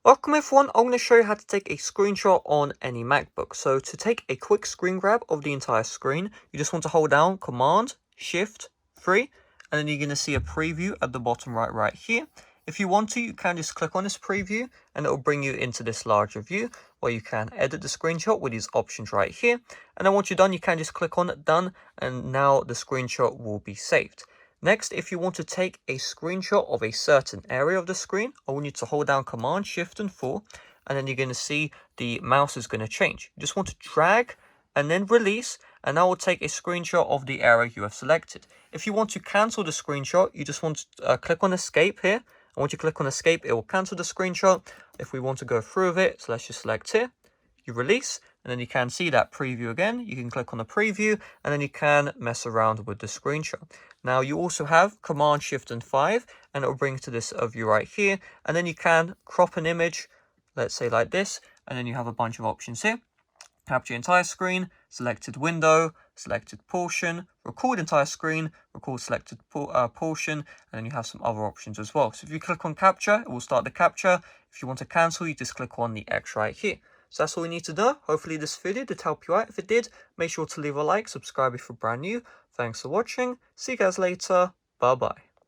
Welcome everyone, I'm going to show you how to take a screenshot on any MacBook. So to take a quick screen grab of the entire screen, you just want to hold down Command, Shift, 3, and then you're going to see a preview at the bottom right here. If you want to, you can just click on this preview and it will bring you into this larger view where you can edit the screenshot with these options right here. And then once you're done, you can just click on Done, and now the screenshot will be saved. Next, if you want to take a screenshot of a certain area of the screen, I want you to hold down Command, Shift, and 4, and then you're going to see the mouse is going to change. You just want to drag and then release, and that will take a screenshot of the area you have selected. If you want to cancel the screenshot, you just want to click on Escape here. And once you click on Escape, it will cancel the screenshot. If we want to go through with it, so let's just select here. You release, and then you can see that preview again. You can click on the preview, and then you can mess around with the screenshot. Now you also have Command, Shift, and 5, and it will bring to this view right here. And then you can crop an image, let's say like this, and then you have a bunch of options here. Capture entire screen, selected window, selected portion, record entire screen, record selected portion, and then you have some other options as well. So if you click on capture, it will start the capture. If you want to cancel, you just click on the X right here. So that's all you need to know. Hopefully this video did help you out. If it did, make sure to leave a like, subscribe if you're brand new. Thanks for watching. See you guys later. Bye bye.